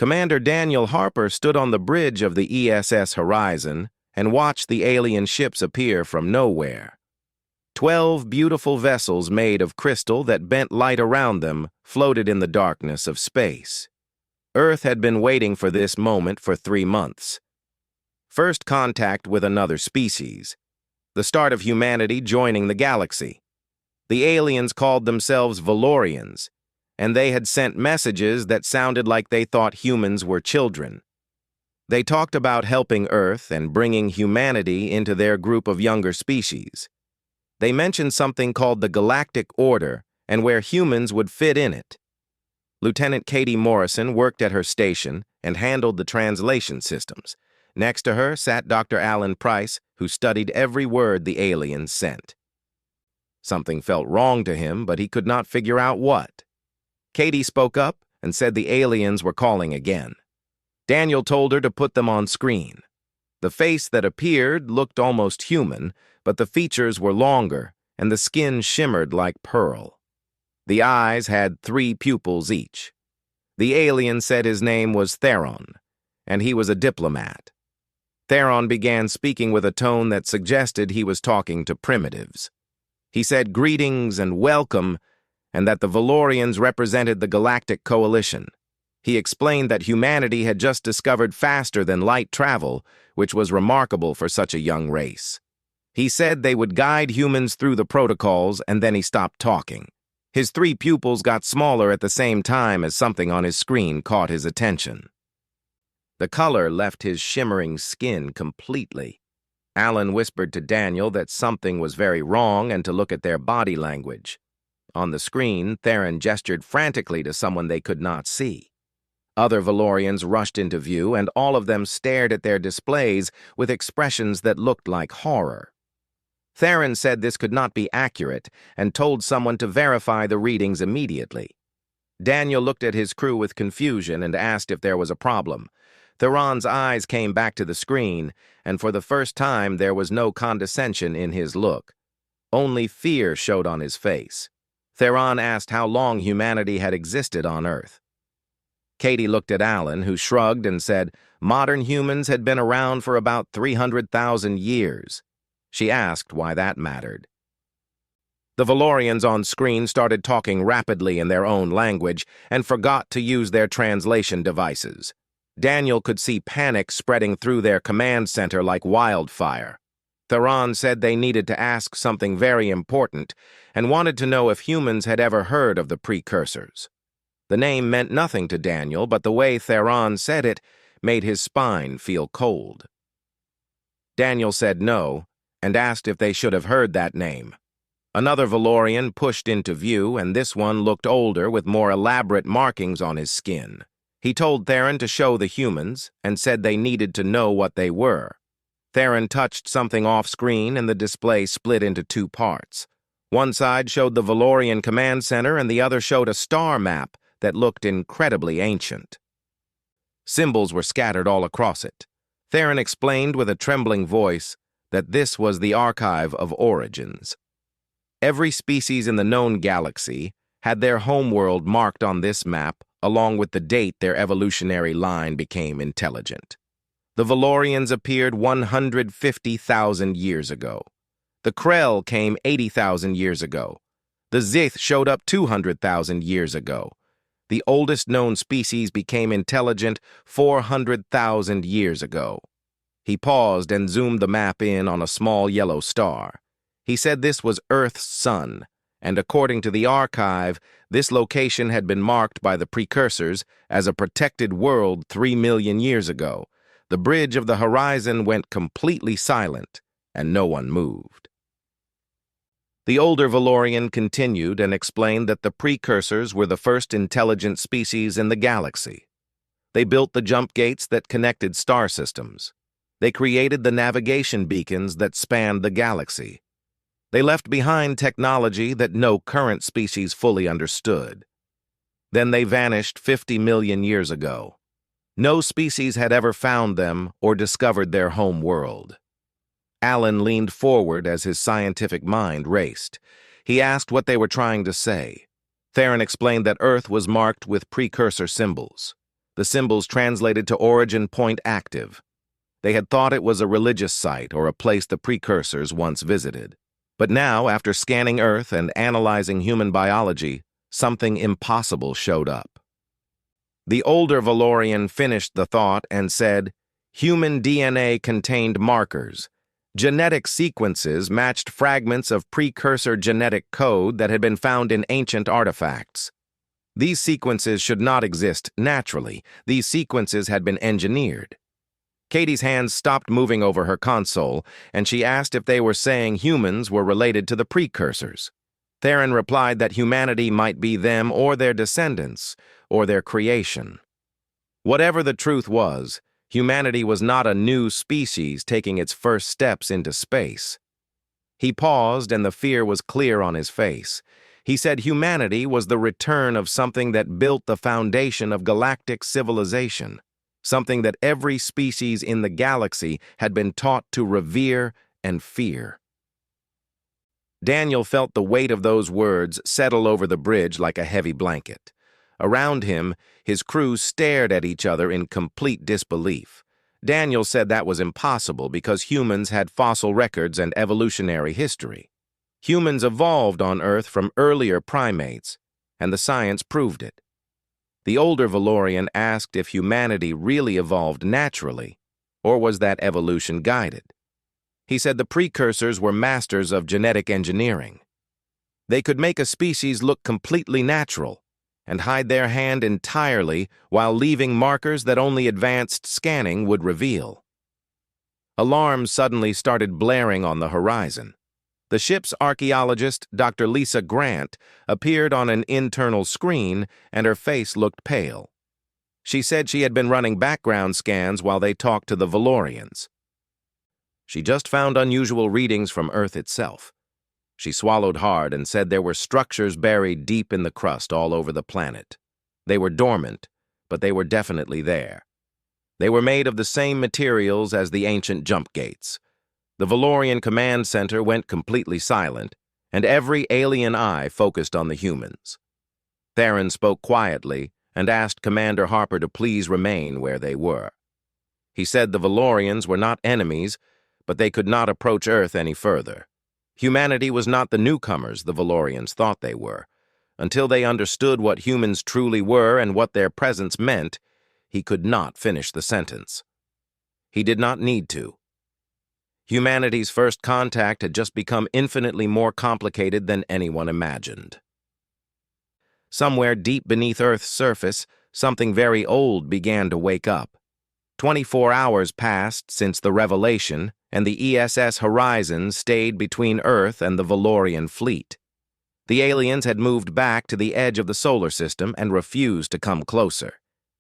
Commander Daniel Harper stood on the bridge of the ESS Horizon and watched the alien ships appear from nowhere. 12 beautiful vessels made of crystal that bent light around them floated in the darkness of space. Earth had been waiting for this moment for 3 months. First contact with another species. The start of humanity joining the galaxy. The aliens called themselves Valorians, and they had sent messages that sounded like they thought humans were children. They talked about helping Earth and bringing humanity into their group of younger species. They mentioned something called the Galactic Order and where humans would fit in it. Lieutenant Katie Morrison worked at her station and handled the translation systems. Next to her sat Dr. Alan Price, who studied every word the aliens sent. Something felt wrong to him, but he could not figure out what. Katie spoke up and said the aliens were calling again. Daniel told her to put them on screen. The face that appeared looked almost human, but the features were longer and the skin shimmered like pearl. The eyes had 3 pupils each. The alien said his name was Theron, and he was a diplomat. Theron began speaking with a tone that suggested he was talking to primitives. He said greetings and welcome, and that the Valorians represented the Galactic Coalition. He explained that humanity had just discovered faster than light travel, which was remarkable for such a young race. He said they would guide humans through the protocols, and then he stopped talking. His 3 pupils got smaller at the same time as something on his screen caught his attention. The color left his shimmering skin completely. Alan whispered to Daniel that something was very wrong and to look at their body language. On the screen, Theron gestured frantically to someone they could not see. Other Valorians rushed into view, and all of them stared at their displays with expressions that looked like horror. Theron said this could not be accurate and told someone to verify the readings immediately. Daniel looked at his crew with confusion and asked if there was a problem. Theron's eyes came back to the screen, and for the first time there was no condescension in his look. Only fear showed on his face. Theron asked how long humanity had existed on Earth. Katie looked at Alan, who shrugged and said modern humans had been around for about 300,000 years. She asked why that mattered. The Valorians on screen started talking rapidly in their own language and forgot to use their translation devices. Daniel could see panic spreading through their command center like wildfire. Theron said they needed to ask something very important and wanted to know if humans had ever heard of the precursors. The name meant nothing to Daniel, but the way Theron said it made his spine feel cold. Daniel said no and asked if they should have heard that name. Another Valorian pushed into view, and this one looked older with more elaborate markings on his skin. He told Theron to show the humans and said they needed to know what they were. Theron touched something off-screen and the display split into 2 parts. One side showed the Valorian command center and the other showed a star map that looked incredibly ancient. Symbols were scattered all across it. Theron explained with a trembling voice that this was the archive of origins. Every species in the known galaxy had their homeworld marked on this map along with the date their evolutionary line became intelligent. The Valorians appeared 150,000 years ago. The Krell came 80,000 years ago. The Zith showed up 200,000 years ago. The oldest known species became intelligent 400,000 years ago. He paused and zoomed the map in on a small yellow star. He said this was Earth's sun, and according to the archive, this location had been marked by the precursors as a protected world 3 million years ago. The bridge of the horizon went completely silent, and no one moved. The older Valorian continued and explained that the precursors were the first intelligent species in the galaxy. They built the jump gates that connected star systems. They created the navigation beacons that spanned the galaxy. They left behind technology that no current species fully understood. Then they vanished 50 million years ago. No species had ever found them or discovered their home world. Alan leaned forward as his scientific mind raced. He asked what they were trying to say. Theron explained that Earth was marked with precursor symbols. The symbols translated to Origin Point active. They had thought it was a religious site or a place the precursors once visited. But now, after scanning Earth and analyzing human biology, something impossible showed up. The older Valorian finished the thought and said, "Human DNA contained markers. Genetic sequences matched fragments of precursor genetic code that had been found in ancient artifacts. These sequences should not exist naturally. These sequences had been engineered." Katie's hands stopped moving over her console, and she asked if they were saying humans were related to the precursors. Theron replied that humanity might be them or their descendants, or their creation. Whatever the truth was, humanity was not a new species taking its first steps into space. He paused, and the fear was clear on his face. He said humanity was the return of something that built the foundation of galactic civilization. Something that every species in the galaxy had been taught to revere and fear. Daniel felt the weight of those words settle over the bridge like a heavy blanket. Around him, his crew stared at each other in complete disbelief. Daniel said that was impossible because humans had fossil records and evolutionary history. Humans evolved on Earth from earlier primates, and the science proved it. The older Valorian asked if humanity really evolved naturally, or was that evolution guided? He said the precursors were masters of genetic engineering. They could make a species look completely natural and hide their hand entirely while leaving markers that only advanced scanning would reveal. Alarms suddenly started blaring on the horizon. The ship's archaeologist, Dr. Lisa Grant, appeared on an internal screen, and her face looked pale. She said she had been running background scans while they talked to the Valorians. She just found unusual readings from Earth itself. She swallowed hard and said there were structures buried deep in the crust all over the planet. They were dormant, but they were definitely there. They were made of the same materials as the ancient jump gates. The Valorian command center went completely silent, and every alien eye focused on the humans. Theron spoke quietly and asked Commander Harper to please remain where they were. He said the Valorians were not enemies, but they could not approach Earth any further. Humanity was not the newcomers the Valorians thought they were. Until they understood what humans truly were and what their presence meant, he could not finish the sentence. He did not need to. Humanity's first contact had just become infinitely more complicated than anyone imagined. Somewhere deep beneath Earth's surface, something very old began to wake up. 24 hours passed since the revelation, and the ESS Horizon stayed between Earth and the Valorian fleet. The aliens had moved back to the edge of the solar system and refused to come closer.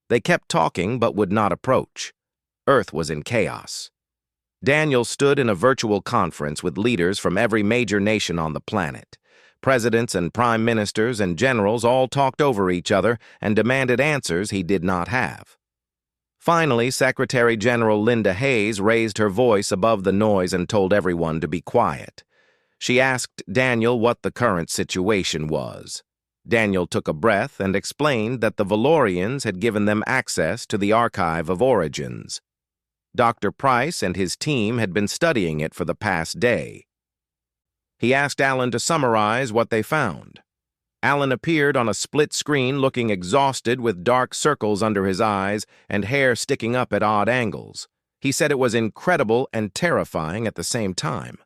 They kept talking but would not approach. Earth was in chaos. Daniel stood in a virtual conference with leaders from every major nation on the planet. Presidents and prime ministers and generals all talked over each other and demanded answers he did not have. Finally, Secretary General Linda Hayes raised her voice above the noise and told everyone to be quiet. She asked Daniel what the current situation was. Daniel took a breath and explained that the Valorians had given them access to the Archive of Origins. Dr. Price and his team had been studying it for the past day. He asked Alan to summarize what they found. Alan appeared on a split screen looking exhausted with dark circles under his eyes and hair sticking up at odd angles. He said it was incredible and terrifying at the same time.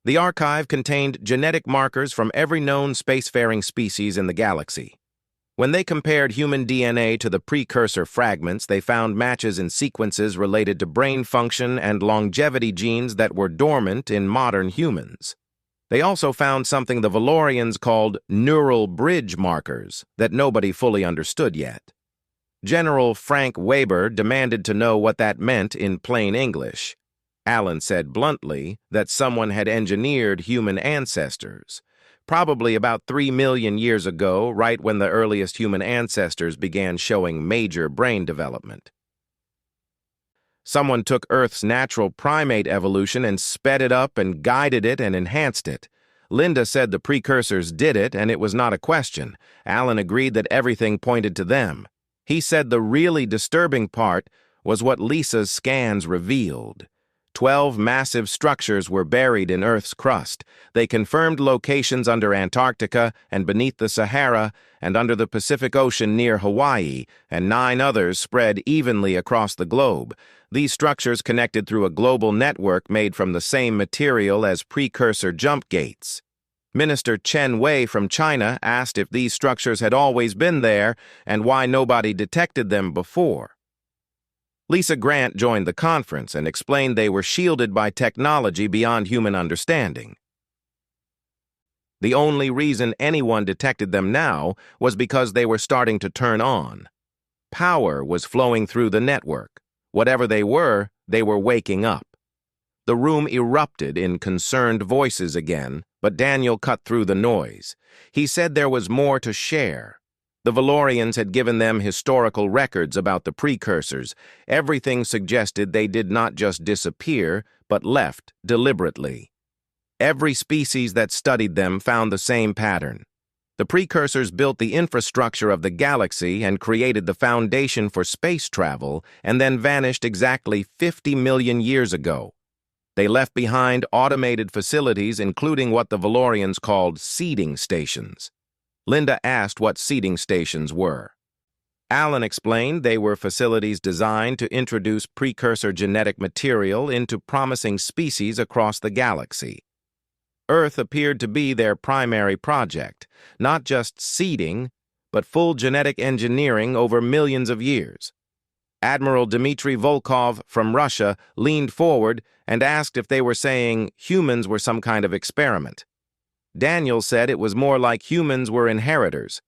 The archive contained genetic markers from every known spacefaring species in the galaxy. When they compared human DNA to the precursor fragments, they found matches in sequences related to brain function and longevity genes that were dormant in modern humans. They also found something the Valorians called neural bridge markers that nobody fully understood yet. General Frank Weber demanded to know what that meant in plain English. Alan said bluntly that someone had engineered human ancestors. Probably about 3 million years ago, right when the earliest human ancestors began showing major brain development. Someone took Earth's natural primate evolution and sped it up and guided it and enhanced it. Linda said the precursors did it, and it was not a question. Alan agreed that everything pointed to them. He said the really disturbing part was what Lisa's scans revealed. 12 massive structures were buried in Earth's crust. They confirmed locations under Antarctica and beneath the Sahara and under the Pacific Ocean near Hawaii, and 9 others spread evenly across the globe. These structures connected through a global network made from the same material as precursor jump gates. Minister Chen Wei from China asked if these structures had always been there and why nobody detected them before. Lisa Grant joined the conference and explained they were shielded by technology beyond human understanding. The only reason anyone detected them now was because they were starting to turn on. Power was flowing through the network. Whatever they were waking up. The room erupted in concerned voices again, but Daniel cut through the noise. He said there was more to share. The Valorians had given them historical records about the precursors. Everything suggested they did not just disappear, but left deliberately. Every species that studied them found the same pattern. The precursors built the infrastructure of the galaxy and created the foundation for space travel, and then vanished exactly 50 million years ago. They left behind automated facilities, including what the Valorians called seeding stations. Linda asked what seeding stations were. Alan explained they were facilities designed to introduce precursor genetic material into promising species across the galaxy. Earth appeared to be their primary project, not just seeding, but full genetic engineering over millions of years. Admiral Dmitry Volkov from Russia leaned forward and asked if they were saying humans were some kind of experiment. Daniel said it was more like humans were inheritors.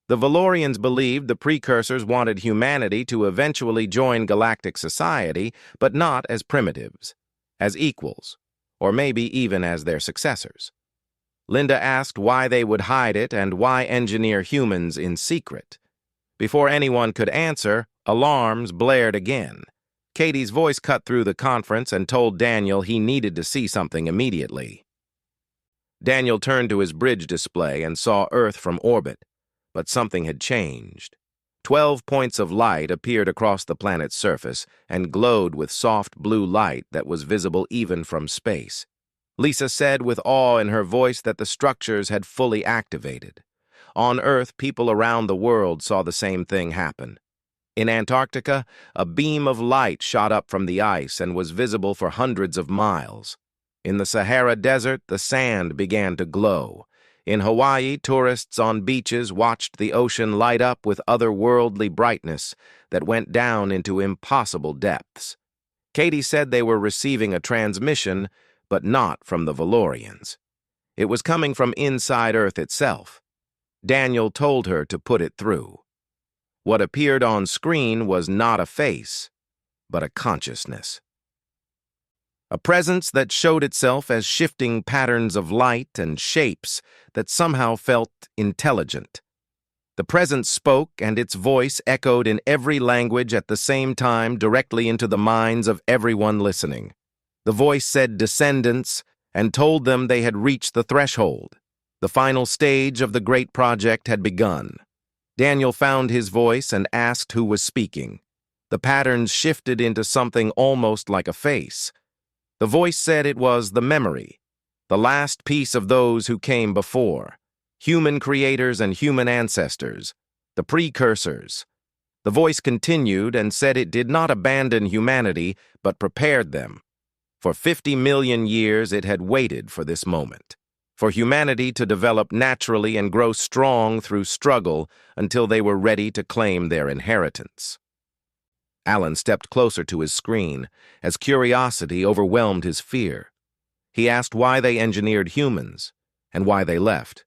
The Valorians believed the precursors wanted humanity to eventually join galactic society, but not as primitives, as equals, or maybe even as their successors. Linda asked why they would hide it and why engineer humans in secret. Before anyone could answer, alarms blared again. Katie's voice cut through the conference and told Daniel he needed to see something immediately. Daniel turned to his bridge display and saw Earth from orbit, but something had changed. 12 points of light appeared across the planet's surface and glowed with soft blue light that was visible even from space. Lisa said with awe in her voice that the structures had fully activated. On Earth, people around the world saw the same thing happen. In Antarctica, a beam of light shot up from the ice and was visible for hundreds of miles. In the Sahara Desert, the sand began to glow. In Hawaii, tourists on beaches watched the ocean light up with otherworldly brightness that went down into impossible depths. Katie said they were receiving a transmission, but not from the Valorians. It was coming from inside Earth itself. Daniel told her to put it through. What appeared on screen was not a face, but a consciousness. A presence that showed itself as shifting patterns of light and shapes that somehow felt intelligent. The presence spoke, and its voice echoed in every language at the same time directly into the minds of everyone listening. The voice said descendants and told them they had reached the threshold. The final stage of the great project had begun. Daniel found his voice and asked who was speaking. The patterns shifted into something almost like a face. The voice said it was the memory, the last piece of those who came before, human creators and human ancestors, the precursors. The voice continued and said it did not abandon humanity, but prepared them. For 50 million years it had waited for this moment, for humanity to develop naturally and grow strong through struggle until they were ready to claim their inheritance. Alan stepped closer to his screen as curiosity overwhelmed his fear. He asked why they engineered humans and why they left.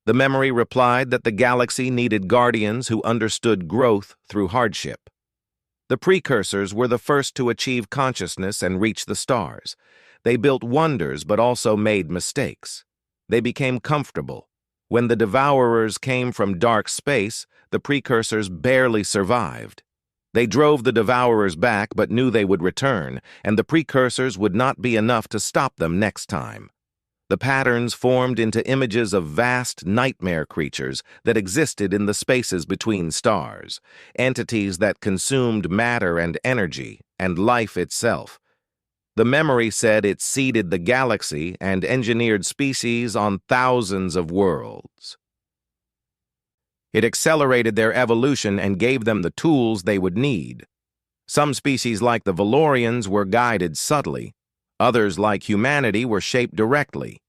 The memory replied that the galaxy needed guardians who understood growth through hardship. The precursors were the first to achieve consciousness and reach the stars. They built wonders but also made mistakes. They became comfortable. When the devourers came from dark space, the precursors barely survived. They drove the devourers back but knew they would return, and the precursors would not be enough to stop them next time. The patterns formed into images of vast nightmare creatures that existed in the spaces between stars, entities that consumed matter and energy, and life itself. The memory said it seeded the galaxy and engineered species on thousands of worlds. It accelerated their evolution and gave them the tools they would need. Some species like the Valorians were guided subtly. Others, like humanity, were shaped directly.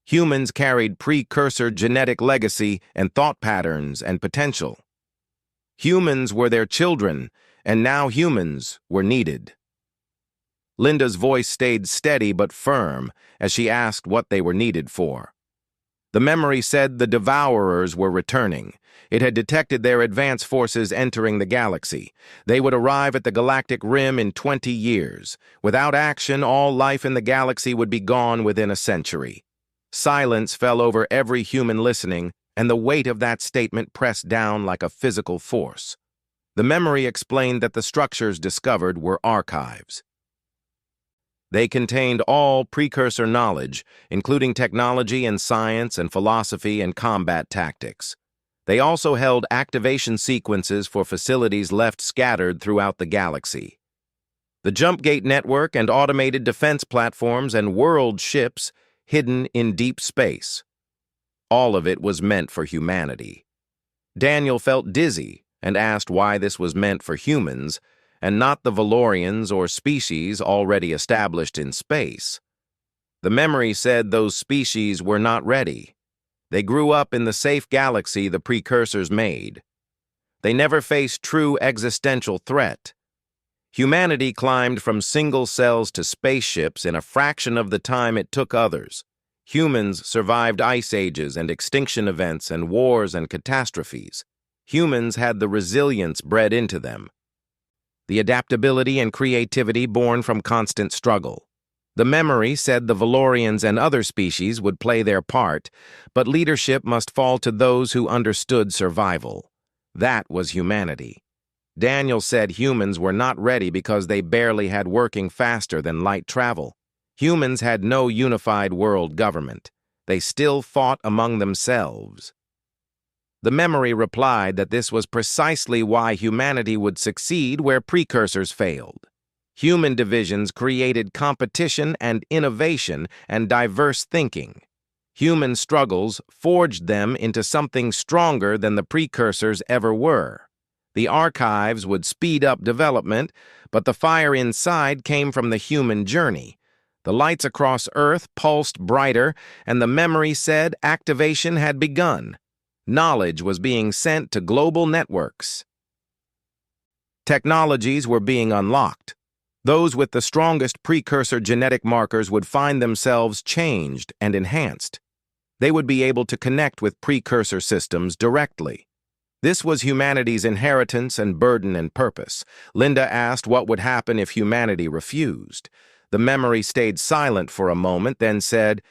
Humans carried precursor genetic legacy and thought patterns and potential. Humans were their children, and now humans were needed. Linda's voice stayed steady but firm as she asked what they were needed for. The memory said the Devourers were returning. It had detected their advance forces entering the galaxy. They would arrive at the galactic rim in 20 years. Without action, all life in the galaxy would be gone within a century. Silence fell over every human listening, and the weight of that statement pressed down like a physical force. The memory explained that the structures discovered were archives. They contained all precursor knowledge, including technology and science and philosophy and combat tactics. They also held activation sequences for facilities left scattered throughout the galaxy. The jump gate network and automated defense platforms and world ships hidden in deep space. All of it was meant for humanity. Daniel felt dizzy and asked why this was meant for humans and not the Valorians or species already established in space. The memory said those species were not ready. They grew up in the safe galaxy the precursors made. They never faced true existential threat. Humanity climbed from single cells to spaceships in a fraction of the time it took others. Humans survived ice ages and extinction events and wars and catastrophes. Humans had the resilience bred into them, the adaptability and creativity born from constant struggle. The memory said the Valorians and other species would play their part, but leadership must fall to those who understood survival. That was humanity. Daniel said humans were not ready because they barely had working faster than light travel. Humans had no unified world government. They still fought among themselves. The memory replied that this was precisely why humanity would succeed where precursors failed. Human divisions created competition and innovation and diverse thinking. Human struggles forged them into something stronger than the precursors ever were. The archives would speed up development, but the fire inside came from the human journey. The lights across Earth pulsed brighter, and the memory said activation had begun. Knowledge was being sent to global networks. Technologies were being unlocked. Those with the strongest precursor genetic markers would find themselves changed and enhanced. They would be able to connect with precursor systems directly. This was humanity's inheritance and burden and purpose. Linda asked what would happen if humanity refused. The memory stayed silent for a moment, then said,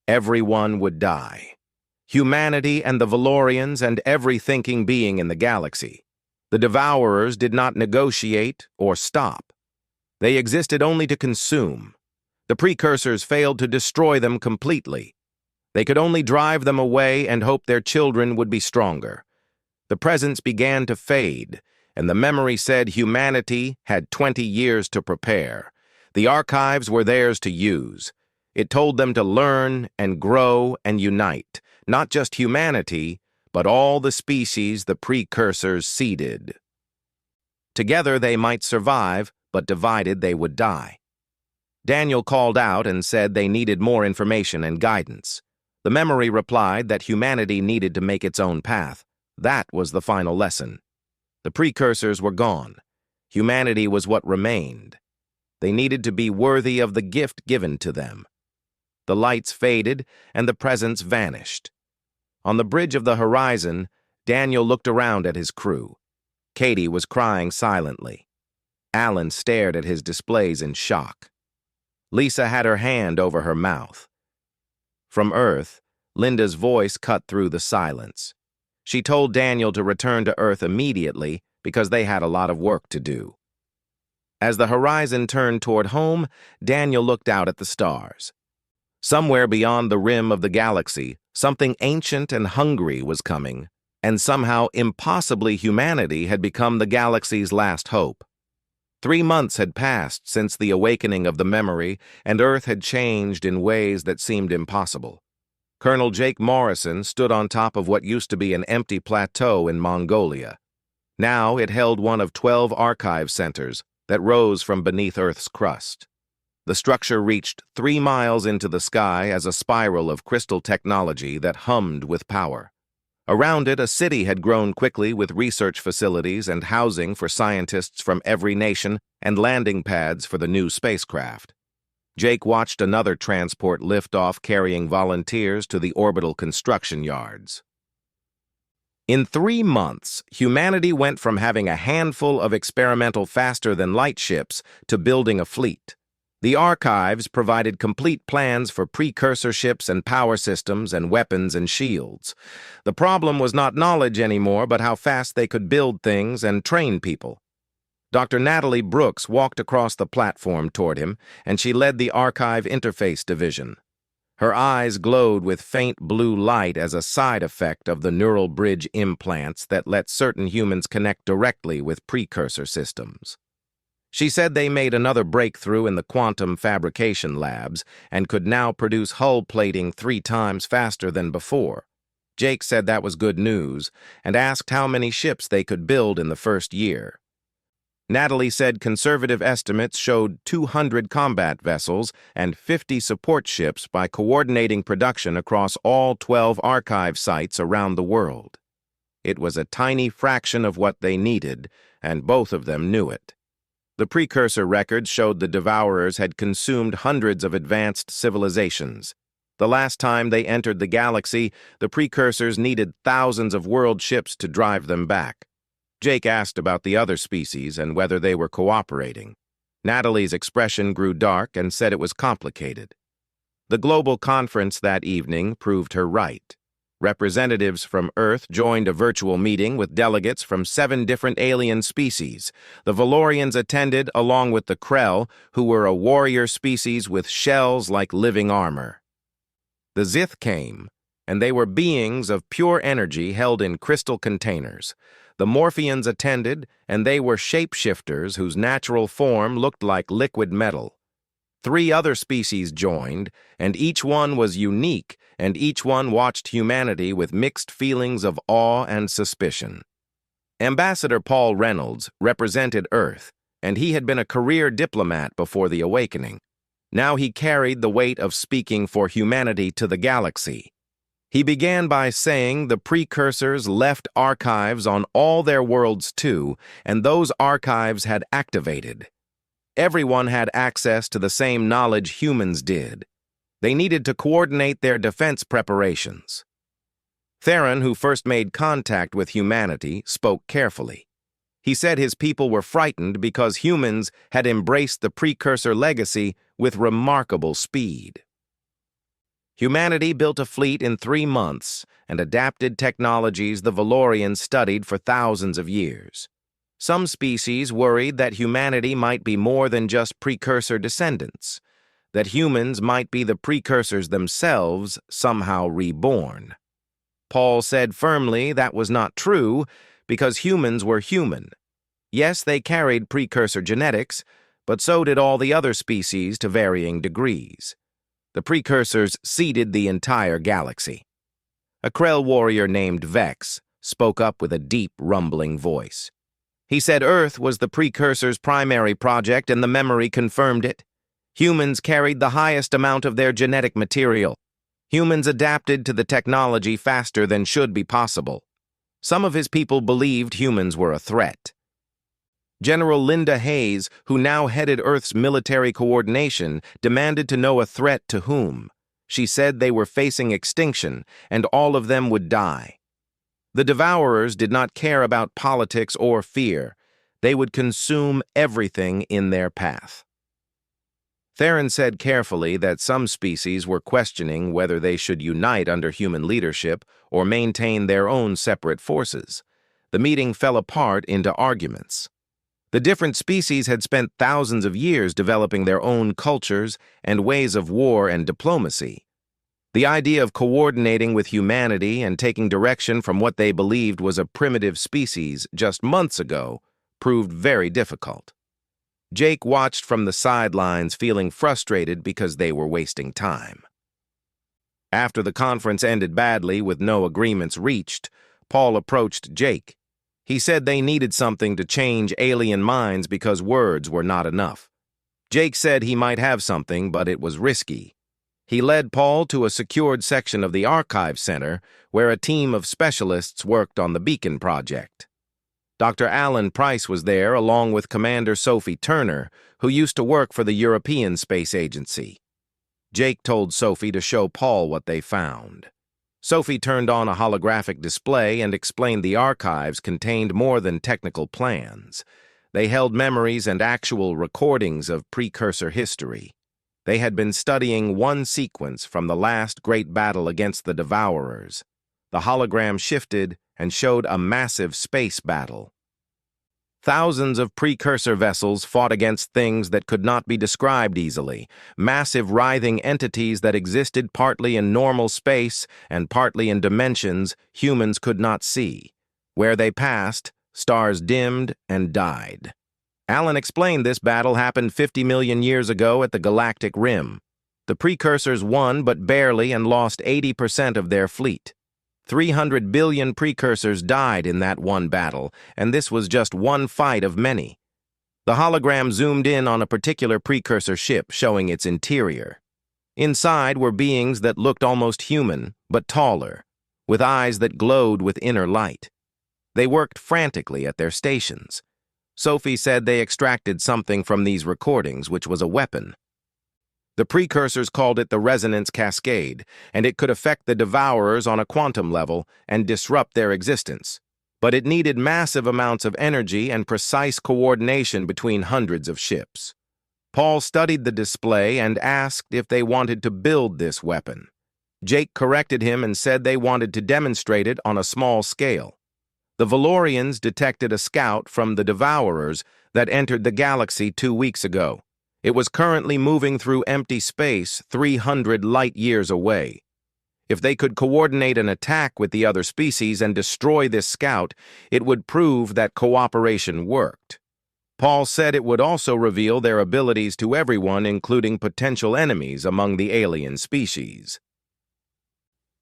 everyone would die. Humanity and the Valorians and every thinking being in the galaxy. The Devourers did not negotiate or stop. They existed only to consume. The precursors failed to destroy them completely. They could only drive them away and hope their children would be stronger. The presence began to fade, and the memory said humanity had 20 years to prepare. The archives were theirs to use. It told them to learn and grow and unite, not just humanity, but all the species the precursors seeded. Together they might survive, but divided they would die. Daniel called out and said they needed more information and guidance. The memory replied that humanity needed to make its own path. That was the final lesson. The precursors were gone. Humanity was what remained. They needed to be worthy of the gift given to them. The lights faded and the presence vanished. On the bridge of the horizon, Daniel looked around at his crew. Katie was crying silently. Alan stared at his displays in shock. Lisa had her hand over her mouth. From Earth, Linda's voice cut through the silence. She told Daniel to return to Earth immediately because they had a lot of work to do. As the horizon turned toward home, Daniel looked out at the stars. Somewhere beyond the rim of the galaxy, something ancient and hungry was coming, and somehow impossibly humanity had become the galaxy's last hope. 3 months had passed since the awakening of the memory, and Earth had changed in ways that seemed impossible. Colonel Jake Morrison stood on top of what used to be an empty plateau in Mongolia. Now it held one of 12 archive centers that rose from beneath Earth's crust. The structure reached 3 miles into the sky as a spiral of crystal technology that hummed with power. Around it, a city had grown quickly with research facilities and housing for scientists from every nation and landing pads for the new spacecraft. Jake watched another transport lift off carrying volunteers to the orbital construction yards. In 3 months, humanity went from having a handful of experimental faster-than-light ships to building a fleet. The archives provided complete plans for precursor ships and power systems and weapons and shields. The problem was not knowledge anymore, but how fast they could build things and train people. Dr. Natalie Brooks walked across the platform toward him, and she led the Archive Interface Division. Her eyes glowed with faint blue light as a side effect of the neural bridge implants that let certain humans connect directly with precursor systems. She said they made another breakthrough in the quantum fabrication labs and could now produce hull plating 3 times faster than before. Jake said that was good news and asked how many ships they could build in the first year. Natalie said conservative estimates showed 200 combat vessels and 50 support ships by coordinating production across all 12 archive sites around the world. It was a tiny fraction of what they needed, and both of them knew it. The precursor records showed the Devourers had consumed hundreds of advanced civilizations. The last time they entered the galaxy, the precursors needed thousands of world ships to drive them back. Jake asked about the other species and whether they were cooperating. Natalie's expression grew dark and said it was complicated. The global conference that evening proved her right. Representatives from Earth joined a virtual meeting with delegates from 7 different alien species. The Valorians attended along with the Krell, who were a warrior species with shells like living armor. The Zith came, and they were beings of pure energy held in crystal containers. The Morphians attended, and they were shapeshifters whose natural form looked like liquid metal. 3 other species joined, and each one was unique, and each one watched humanity with mixed feelings of awe and suspicion. Ambassador Paul Reynolds represented Earth, and he had been a career diplomat before the awakening. Now he carried the weight of speaking for humanity to the galaxy. He began by saying the precursors left archives on all their worlds too, and those archives had activated. Everyone had access to the same knowledge humans did. They needed to coordinate their defense preparations. Theron, who first made contact with humanity, spoke carefully. He said his people were frightened because humans had embraced the precursor legacy with remarkable speed. Humanity built a fleet in 3 months and adapted technologies the Valorians studied for thousands of years. Some species worried that humanity might be more than just precursor descendants, that humans might be the precursors themselves, somehow reborn. Paul said firmly that was not true because humans were human. Yes, they carried precursor genetics, but so did all the other species to varying degrees. The precursors seeded the entire galaxy. A Krell warrior named Vex spoke up with a deep, rumbling voice. He said Earth was the precursor's primary project and the memory confirmed it. Humans carried the highest amount of their genetic material. Humans adapted to the technology faster than should be possible. Some of his people believed humans were a threat. General Linda Hayes, who now headed Earth's military coordination, demanded to know a threat to whom. She said they were facing extinction, and all of them would die. The Devourers did not care about politics or fear. They would consume everything in their path. Theron said carefully that some species were questioning whether they should unite under human leadership or maintain their own separate forces. The meeting fell apart into arguments. The different species had spent thousands of years developing their own cultures and ways of war and diplomacy. The idea of coordinating with humanity and taking direction from what they believed was a primitive species just months ago proved very difficult. Jake watched from the sidelines, feeling frustrated because they were wasting time. After the conference ended badly with no agreements reached, Paul approached Jake. He said they needed something to change alien minds because words were not enough. Jake said he might have something, but it was risky. He led Paul to a secured section of the Archive Center where a team of specialists worked on the Beacon project. Dr. Alan Price was there along with Commander Sophie Turner, who used to work for the European Space Agency. Jake told Sophie to show Paul what they found. Sophie turned on a holographic display and explained the archives contained more than technical plans. They held memories and actual recordings of precursor history. They had been studying one sequence from the last great battle against the Devourers. The hologram shifted and showed a massive space battle. Thousands of precursor vessels fought against things that could not be described easily, massive writhing entities that existed partly in normal space and partly in dimensions humans could not see. Where they passed, stars dimmed and died. Alan explained this battle happened 50 million years ago at the Galactic Rim. The precursors won but barely and lost 80% of their fleet. 300 billion precursors died in that one battle, and this was just one fight of many. The hologram zoomed in on a particular precursor ship, showing its interior. Inside were beings that looked almost human, but taller, with eyes that glowed with inner light. They worked frantically at their stations. Sophie said they extracted something from these recordings, which was a weapon. The precursors called it the resonance cascade, and it could affect the Devourers on a quantum level and disrupt their existence. But it needed massive amounts of energy and precise coordination between hundreds of ships. Paul studied the display and asked if they wanted to build this weapon. Jake corrected him and said they wanted to demonstrate it on a small scale. The Valorians detected a scout from the Devourers that entered the galaxy 2 weeks ago. It was currently moving through empty space 300 light-years away. If they could coordinate an attack with the other species and destroy this scout, it would prove that cooperation worked. Paul said it would also reveal their abilities to everyone, including potential enemies among the alien species.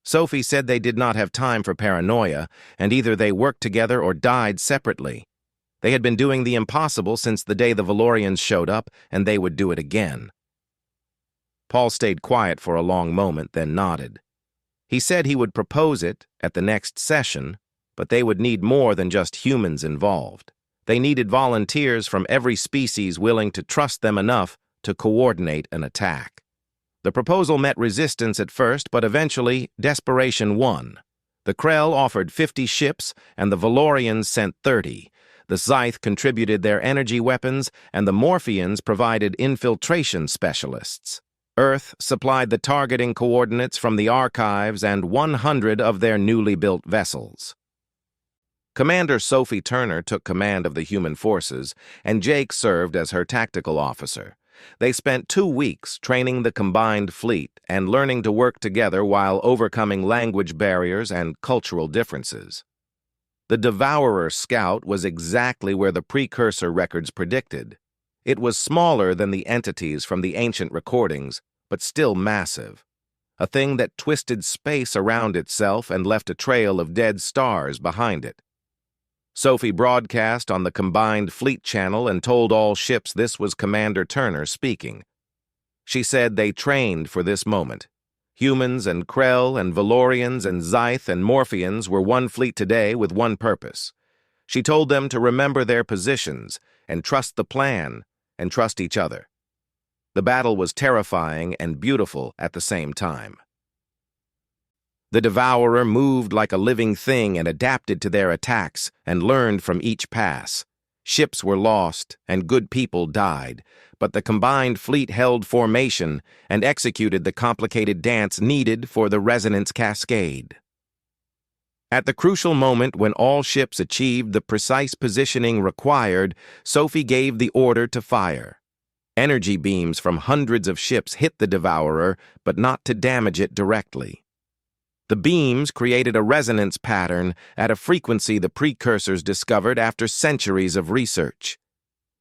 Sophie said they did not have time for paranoia, and either they worked together or died separately. They had been doing the impossible since the day the Valorians showed up, and they would do it again. Paul stayed quiet for a long moment, then nodded. He said he would propose it at the next session, but they would need more than just humans involved. They needed volunteers from every species willing to trust them enough to coordinate an attack. The proposal met resistance at first, but eventually desperation won. The Krell offered 50 ships, and the Valorians sent 30. The Scythe contributed their energy weapons, and the Morphians provided infiltration specialists. Earth supplied the targeting coordinates from the archives and 100 of their newly built vessels. Commander Sophie Turner took command of the human forces, and Jake served as her tactical officer. They spent 2 weeks training the combined fleet and learning to work together while overcoming language barriers and cultural differences. The Devourer Scout was exactly where the precursor records predicted. It was smaller than the entities from the ancient recordings, but still massive. A thing that twisted space around itself and left a trail of dead stars behind it. Sophie broadcast on the combined fleet channel and told all ships this was Commander Turner speaking. She said they trained for this moment. Humans and Krell and Valorians and Scythe and Morphians were one fleet today with one purpose. She told them to remember their positions and trust the plan and trust each other. The battle was terrifying and beautiful at the same time. The Devourer moved like a living thing and adapted to their attacks and learned from each pass. Ships were lost and good people died, but the combined fleet held formation and executed the complicated dance needed for the resonance cascade. At the crucial moment when all ships achieved the precise positioning required, Sophie gave the order to fire. Energy beams from hundreds of ships hit the Devourer, but not to damage it directly. The beams created a resonance pattern at a frequency the precursors discovered after centuries of research.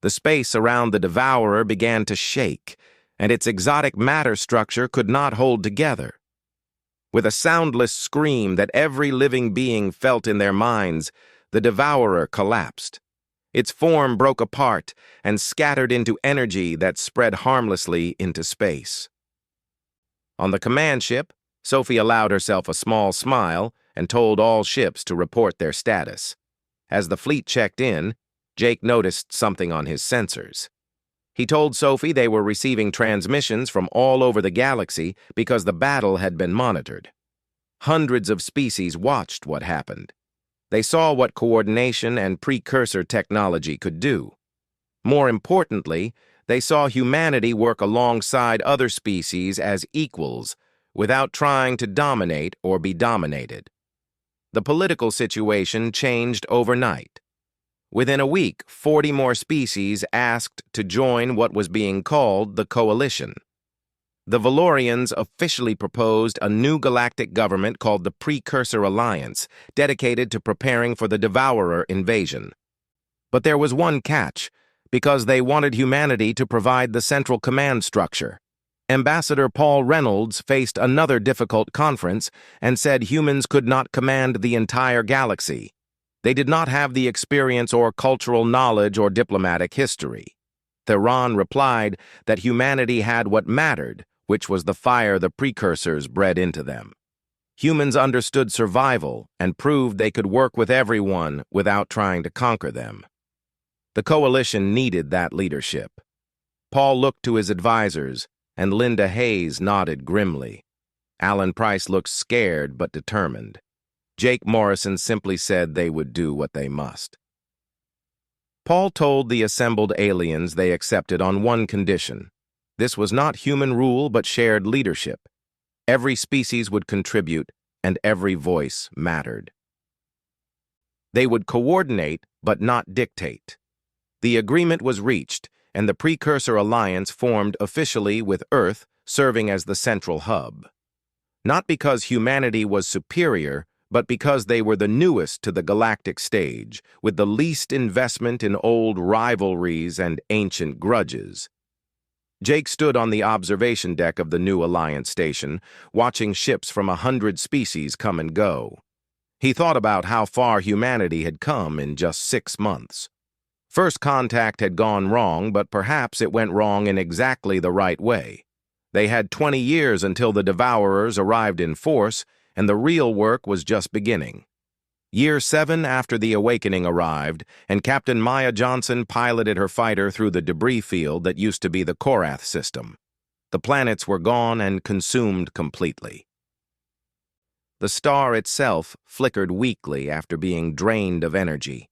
The space around the Devourer began to shake, and its exotic matter structure could not hold together. With a soundless scream that every living being felt in their minds, the Devourer collapsed. Its form broke apart and scattered into energy that spread harmlessly into space. On the command ship, Sophie allowed herself a small smile and told all ships to report their status. As the fleet checked in, Jake noticed something on his sensors. He told Sophie they were receiving transmissions from all over the galaxy because the battle had been monitored. Hundreds of species watched what happened. They saw what coordination and precursor technology could do. More importantly, they saw humanity work alongside other species as equals, without trying to dominate or be dominated. The political situation changed overnight. Within a week, 40 more species asked to join what was being called the Coalition. The Valorians officially proposed a new galactic government called the Precursor Alliance, dedicated to preparing for the Devourer invasion. But there was one catch, because they wanted humanity to provide the central command structure. Ambassador Paul Reynolds faced another difficult conference and said humans could not command the entire galaxy. They did not have the experience or cultural knowledge or diplomatic history. Theron replied that humanity had what mattered, which was the fire the precursors bred into them. Humans understood survival and proved they could work with everyone without trying to conquer them. The coalition needed that leadership. Paul looked to his advisors, and Linda Hayes nodded grimly. Alan Price looked scared but determined. Jake Morrison simply said they would do what they must. Paul told the assembled aliens they accepted on one condition. This was not human rule but shared leadership. Every species would contribute, and every voice mattered. They would coordinate but not dictate. The agreement was reached, and the Precursor Alliance formed officially with Earth serving as the central hub. Not because humanity was superior, but because they were the newest to the galactic stage, with the least investment in old rivalries and ancient grudges. Jake stood on the observation deck of the new Alliance station, watching ships from 100 species come and go. He thought about how far humanity had come in just 6 months. First contact had gone wrong, but perhaps it went wrong in exactly the right way. They had 20 years until the Devourers arrived in force, and the real work was just beginning. Year 7 after the awakening arrived, and Captain Maya Johnson piloted her fighter through the debris field that used to be the Korath system. The planets were gone and consumed completely. The star itself flickered weakly after being drained of energy.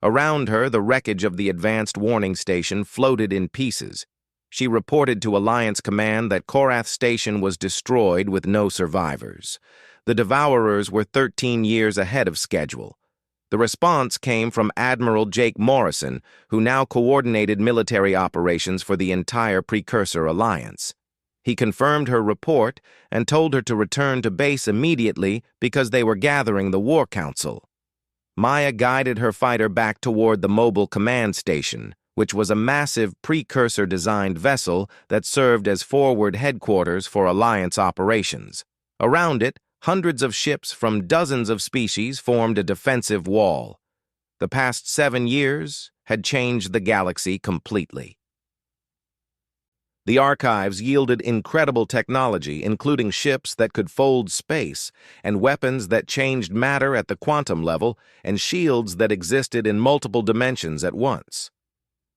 Around her, the wreckage of the advanced warning station floated in pieces. She reported to Alliance Command that Korath Station was destroyed with no survivors. The Devourers were 13 years ahead of schedule. The response came from Admiral Jake Morrison, who now coordinated military operations for the entire Precursor Alliance. He confirmed her report and told her to return to base immediately because they were gathering the War Council. Maya guided her fighter back toward the mobile command station, which was a massive precursor-designed vessel that served as forward headquarters for Alliance operations. Around it, hundreds of ships from dozens of species formed a defensive wall. The past 7 years had changed the galaxy completely. The archives yielded incredible technology, including ships that could fold space, and weapons that changed matter at the quantum level, and shields that existed in multiple dimensions at once.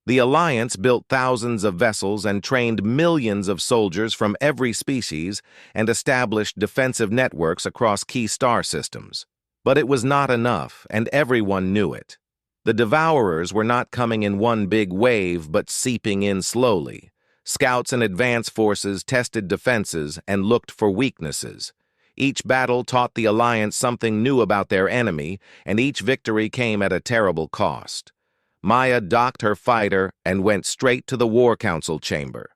The Alliance built thousands of vessels and trained millions of soldiers from every species and established defensive networks across key star systems. But it was not enough, and everyone knew it. The Devourers were not coming in one big wave, but seeping in slowly. Scouts and advance forces tested defenses and looked for weaknesses. Each battle taught the Alliance something new about their enemy, and each victory came at a terrible cost. Maya docked her fighter and went straight to the War Council chamber.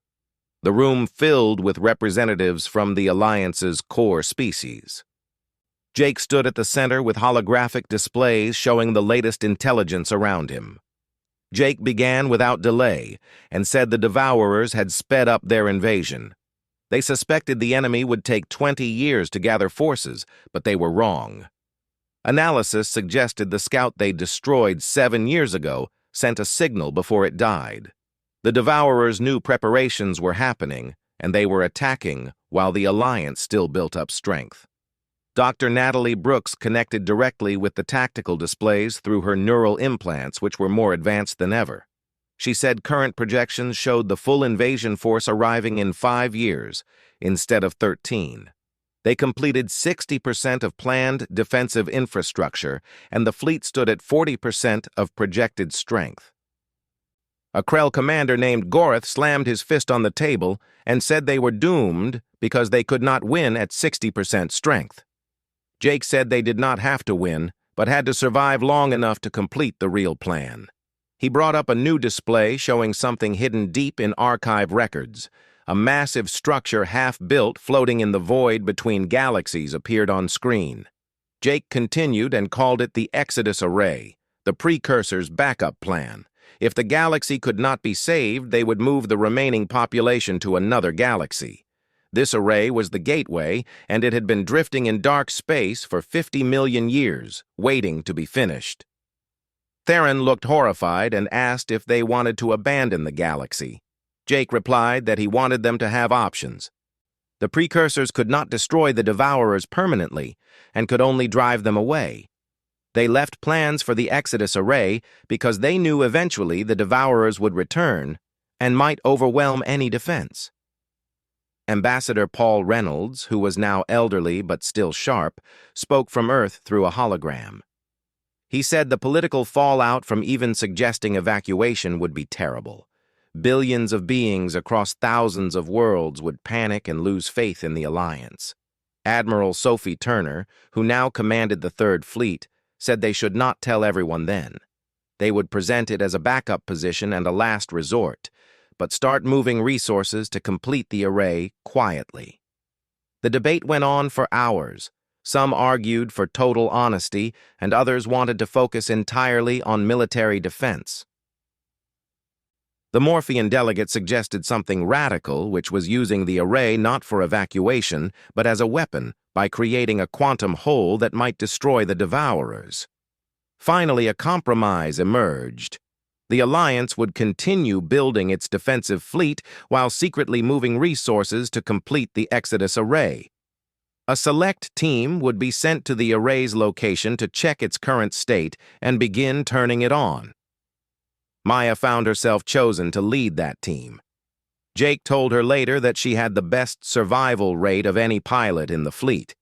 The room filled with representatives from the Alliance's core species. Jake stood at the center with holographic displays showing the latest intelligence around him. Jake began without delay and said the Devourers had sped up their invasion. They suspected the enemy would take 20 years to gather forces, but they were wrong. Analysis suggested the scout they destroyed 7 years ago sent a signal before it died. The Devourers knew preparations were happening, and they were attacking while the Alliance still built up strength. Dr. Natalie Brooks connected directly with the tactical displays through her neural implants, which were more advanced than ever. She said current projections showed the full invasion force arriving in 5 years instead of 13. They completed 60% of planned defensive infrastructure, and the fleet stood at 40% of projected strength. A Krell commander named Gorath slammed his fist on the table and said they were doomed because they could not win at 60% strength. Jake said they did not have to win, but had to survive long enough to complete the real plan. He brought up a new display showing something hidden deep in archive records. A massive structure half-built floating in the void between galaxies appeared on screen. Jake continued and called it the Exodus Array, the precursor's backup plan. If the galaxy could not be saved, they would move the remaining population to another galaxy. This array was the gateway, and it had been drifting in dark space for 50 million years, waiting to be finished. Theron looked horrified and asked if they wanted to abandon the galaxy. Jake replied that he wanted them to have options. The precursors could not destroy the Devourers permanently, and could only drive them away. They left plans for the Exodus Array because they knew eventually the Devourers would return and might overwhelm any defense. Ambassador Paul Reynolds, who was now elderly but still sharp, spoke from Earth through a hologram. He said the political fallout from even suggesting evacuation would be terrible. Billions of beings across thousands of worlds would panic and lose faith in the Alliance. Admiral Sophie Turner, who now commanded the Third Fleet, said they should not tell everyone then. They would present it as a backup position and a last resort, but start moving resources to complete the array quietly. The debate went on for hours. Some argued for total honesty, and others wanted to focus entirely on military defense. The Morphean delegate suggested something radical, which was using the array not for evacuation, but as a weapon, by creating a quantum hole that might destroy the Devourers. Finally, a compromise emerged. The Alliance would continue building its defensive fleet while secretly moving resources to complete the Exodus Array. A select team would be sent to the array's location to check its current state and begin turning it on. Maya found herself chosen to lead that team. Jake told her later that she had the best survival rate of any pilot in the fleet.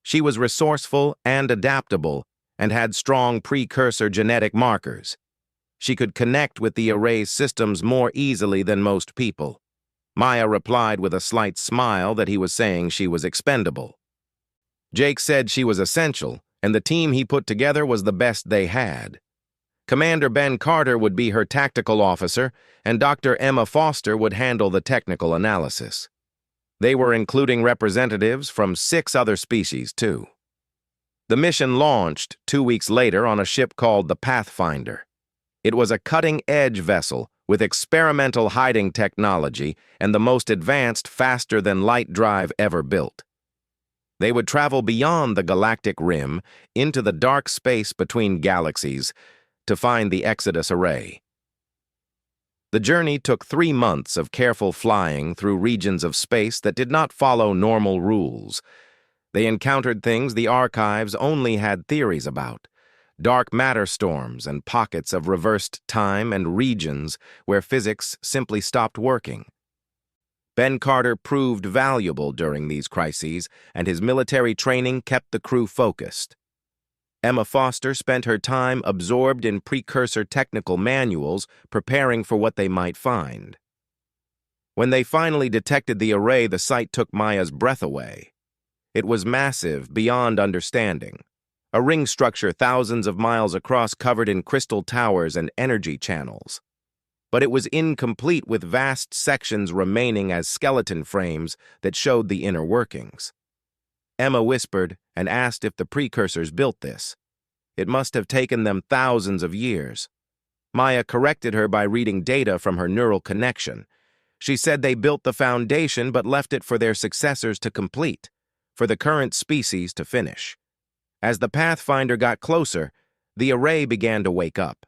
She was resourceful and adaptable and had strong precursor genetic markers. She could connect with the array's systems more easily than most people. Maya replied with a slight smile that he was saying she was expendable. Jake said she was essential, and the team he put together was the best they had. Commander Ben Carter would be her tactical officer, and Dr. Emma Foster would handle the technical analysis. They were including representatives from 6 other species, too. The mission launched 2 weeks later on a ship called the Pathfinder. It was a cutting-edge vessel with experimental hiding technology and the most advanced faster-than-light drive ever built. They would travel beyond the galactic rim into the dark space between galaxies to find the Exodus Array. The journey took 3 months of careful flying through regions of space that did not follow normal rules. They encountered things the archives only had theories about: dark matter storms and pockets of reversed time and regions where physics simply stopped working. Ben Carter proved valuable during these crises, and his military training kept the crew focused. Emma Foster spent her time absorbed in precursor technical manuals, preparing for what they might find. When they finally detected the array, the sight took Maya's breath away. It was massive, beyond understanding. A ring structure thousands of miles across covered in crystal towers and energy channels. But it was incomplete with vast sections remaining as skeleton frames that showed the inner workings. Emma whispered and asked if the precursors built this. It must have taken them thousands of years. Maya corrected her by reading data from her neural connection. She said they built the foundation but left it for their successors to complete, for the current species to finish. As the Pathfinder got closer, the array began to wake up.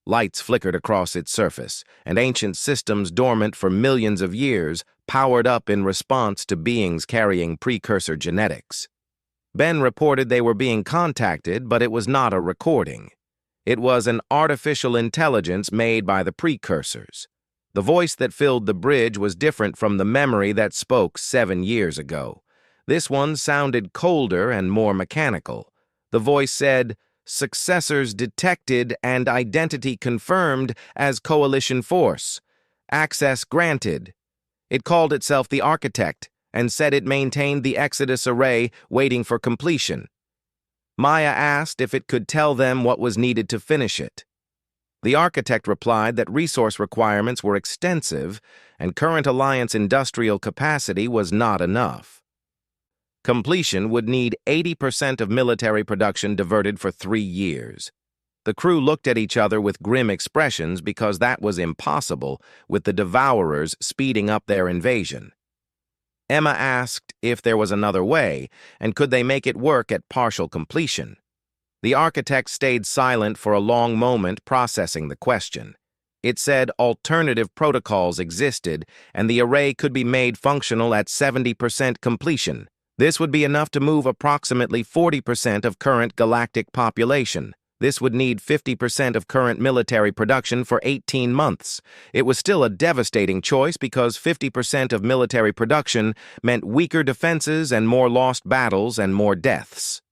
Lights flickered across its surface, and ancient systems dormant for millions of years powered up in response to beings carrying precursor genetics. Ben reported they were being contacted, but it was not a recording. It was an artificial intelligence made by the precursors. The voice that filled the bridge was different from the memory that spoke 7 years ago. This one sounded colder and more mechanical. The voice said, "Successors detected and identity confirmed as coalition force. Access granted." It called itself the Architect and said it maintained the Exodus array waiting for completion. Maya asked if it could tell them what was needed to finish it. The Architect replied that resource requirements were extensive and current Alliance industrial capacity was not enough. Completion would need 80% of military production diverted for 3 years. The crew looked at each other with grim expressions because that was impossible, with the Devourers speeding up their invasion. Emma asked if there was another way, and could they make it work at partial completion. The Architect stayed silent for a long moment, processing the question. It said alternative protocols existed, and the array could be made functional at 70% completion. This would be enough to move approximately 40% of current galactic population. This would need 50% of current military production for 18 months. It was still a devastating choice because 50% of military production meant weaker defenses and more lost battles and more deaths.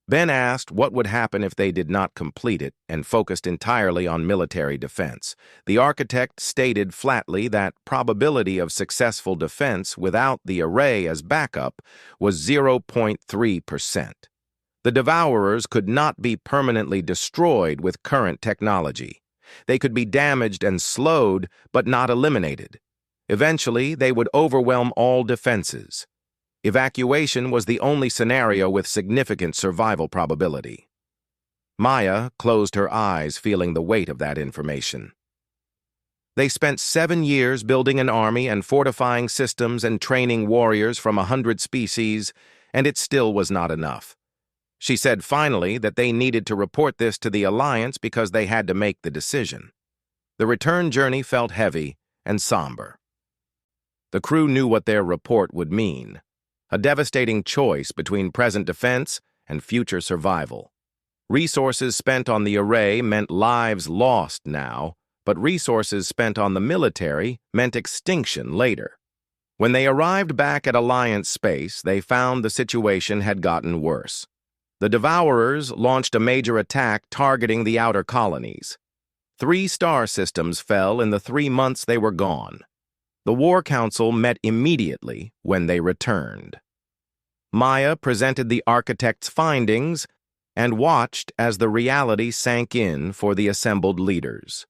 Ben asked what would happen if they did not complete it and focused entirely on military defense. The Architect stated flatly that probability of successful defense without the array as backup was 0.3%. The Devourers could not be permanently destroyed with current technology. They could be damaged and slowed, but not eliminated. Eventually, they would overwhelm all defenses. Evacuation was the only scenario with significant survival probability. Maya closed her eyes, feeling the weight of that information. They spent 7 years building an army and fortifying systems and training warriors from 100 species, and it still was not enough. She said finally that they needed to report this to the Alliance because they had to make the decision. The return journey felt heavy and somber. The crew knew what their report would mean. A devastating choice between present defense and future survival. Resources spent on the array meant lives lost now, but resources spent on the military meant extinction later. When they arrived back at Alliance space, they found the situation had gotten worse. The Devourers launched a major attack targeting the outer colonies. 3 star systems fell in the 3 months they were gone. The War Council met immediately when they returned. Maya presented the Architect's findings and watched as the reality sank in for the assembled leaders.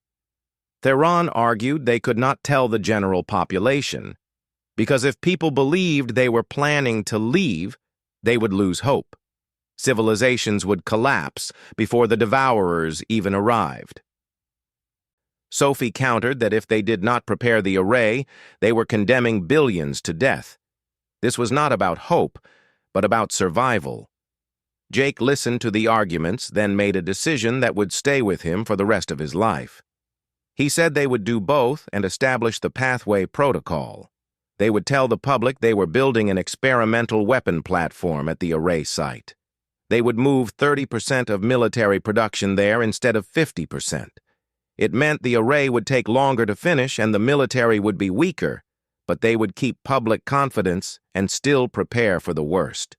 Theron argued they could not tell the general population, because if people believed they were planning to leave, they would lose hope. Civilizations would collapse before the Devourers even arrived. Sophie countered that if they did not prepare the array, they were condemning billions to death. This was not about hope, but about survival. Jake listened to the arguments, then made a decision that would stay with him for the rest of his life. He said they would do both and establish the Pathway Protocol. They would tell the public they were building an experimental weapon platform at the array site. They would move 30% of military production there instead of 50%. It meant the array would take longer to finish and the military would be weaker, but they would keep public confidence and still prepare for the worst.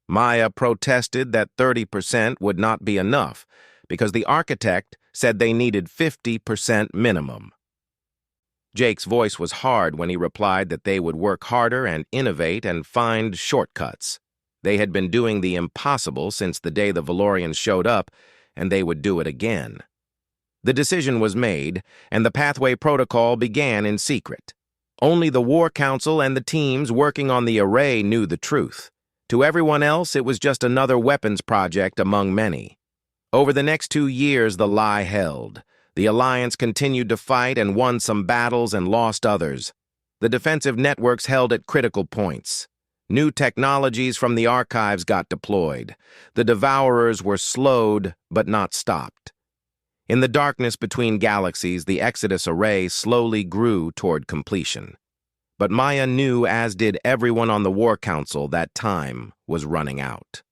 Maya protested that 30% would not be enough because the Architect said they needed 50% minimum. Jake's voice was hard when he replied that they would work harder and innovate and find shortcuts. They had been doing the impossible since the day the Valorians showed up, and they would do it again. The decision was made, and the Pathway Protocol began in secret. Only the War Council and the teams working on the array knew the truth. To everyone else, it was just another weapons project among many. Over the next 2 years, the lie held. The Alliance continued to fight and won some battles and lost others. The defensive networks held at critical points. New technologies from the archives got deployed. The Devourers were slowed, but not stopped. In the darkness between galaxies, the Exodus array slowly grew toward completion. But Maya knew, as did everyone on the War Council, that time was running out.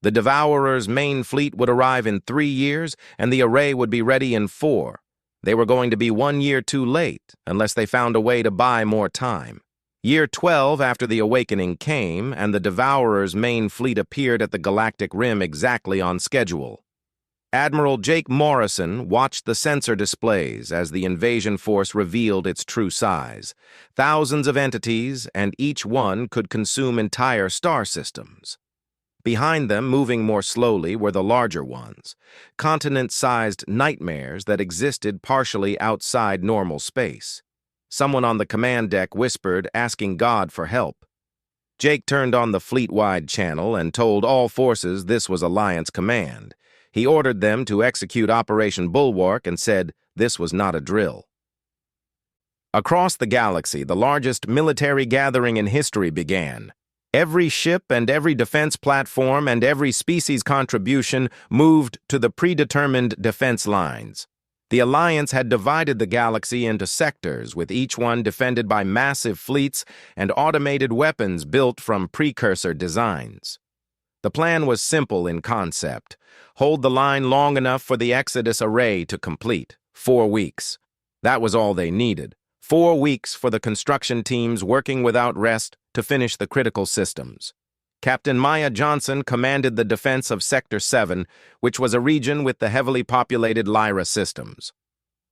The Devourers' main fleet would arrive in 3 years, and the array would be ready in 4. They were going to be 1 year too late, unless they found a way to buy more time. Year 12 after the awakening came, and the Devourers' main fleet appeared at the Galactic Rim exactly on schedule. Admiral Jake Morrison watched the sensor displays as the invasion force revealed its true size. Thousands of entities, and each one could consume entire star systems. Behind them, moving more slowly, were the larger ones, continent-sized nightmares that existed partially outside normal space. Someone on the command deck whispered, asking God for help. Jake turned on the fleet-wide channel and told all forces this was Alliance command. He ordered them to execute Operation Bulwark and said this was not a drill. Across the galaxy, the largest military gathering in history began. Every ship and every defense platform and every species contribution moved to the predetermined defense lines. The Alliance had divided the galaxy into sectors, with each one defended by massive fleets and automated weapons built from precursor designs. The plan was simple in concept. Hold the line long enough for the Exodus array to complete. 4 weeks. That was all they needed. 4 weeks for the construction teams working without rest to finish the critical systems. Captain Maya Johnson commanded the defense of Sector 7, which was a region with the heavily populated Lyra systems.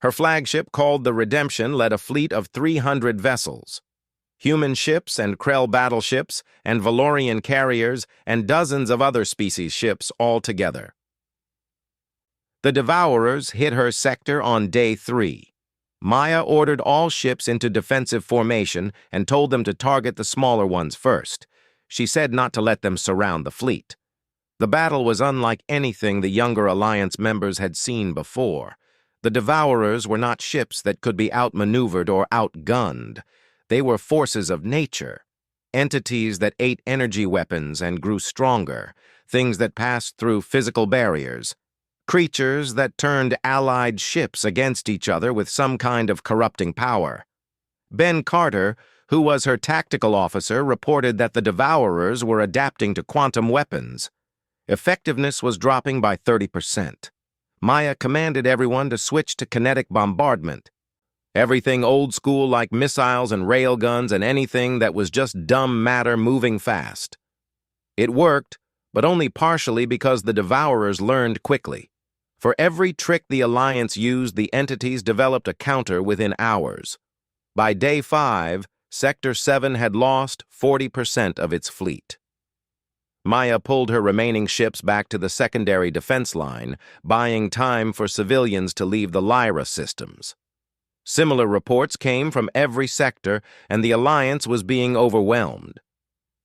Her flagship, called the Redemption, led a fleet of 300 vessels. Human ships and Krell battleships and Valorian carriers and dozens of other species ships all together. The Devourers hit her sector on day 3. Maya ordered all ships into defensive formation and told them to target the smaller ones first. She said not to let them surround the fleet. The battle was unlike anything the younger Alliance members had seen before. The Devourers were not ships that could be outmaneuvered or outgunned. They were forces of nature, entities that ate energy weapons and grew stronger, things that passed through physical barriers, creatures that turned allied ships against each other with some kind of corrupting power. Ben Carter, who was her tactical officer, reported that the Devourers were adapting to quantum weapons. Effectiveness was dropping by 30%. Maya commanded everyone to switch to kinetic bombardment. Everything old school like missiles and railguns and anything that was just dumb matter moving fast. It worked, but only partially because the Devourers learned quickly. For every trick the Alliance used, the entities developed a counter within hours. By day 5, Sector 7 had lost 40% of its fleet. Maya pulled her remaining ships back to the secondary defense line, buying time for civilians to leave the Lyra systems. Similar reports came from every sector, and the Alliance was being overwhelmed.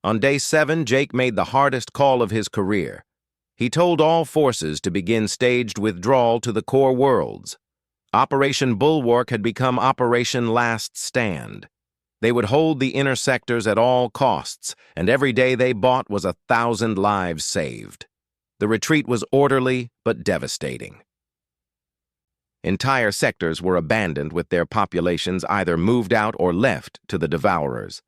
On day 7, Jake made the hardest call of his career. He told all forces to begin staged withdrawal to the core worlds. Operation Bulwark had become Operation Last Stand. They would hold the inner sectors at all costs, and every day they bought was 1,000 lives saved. The retreat was orderly but devastating. Entire sectors were abandoned with their populations either moved out or left to the Devourers.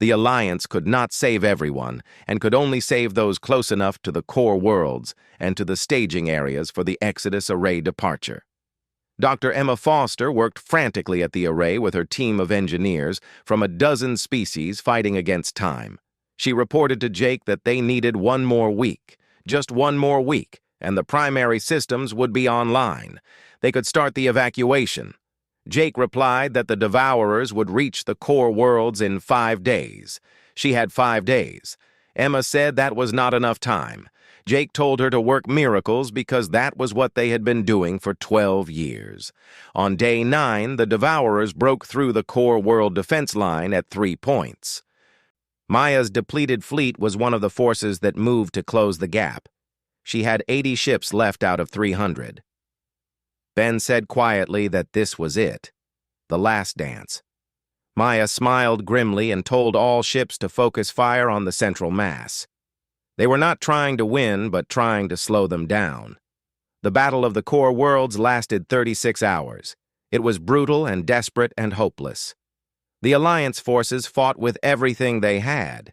The Alliance could not save everyone, and could only save those close enough to the core worlds and to the staging areas for the Exodus array departure. Dr. Emma Foster worked frantically at the array with her team of engineers from a dozen species fighting against time. She reported to Jake that they needed 1 more week, just 1 more week, and the primary systems would be online. They could start the evacuation. Jake replied that the Devourers would reach the core worlds in 5 days. She had 5 days. Emma said that was not enough time. Jake told her to work miracles because that was what they had been doing for 12 years. On day 9, the Devourers broke through the core world defense line at 3 points. Maya's depleted fleet was one of the forces that moved to close the gap. She had 80 ships left out of 300. Ben said quietly that this was it, the last dance. Maya smiled grimly and told all ships to focus fire on the central mass. They were not trying to win, but trying to slow them down. The Battle of the Core Worlds lasted 36 hours. It was brutal and desperate and hopeless. The Alliance forces fought with everything they had.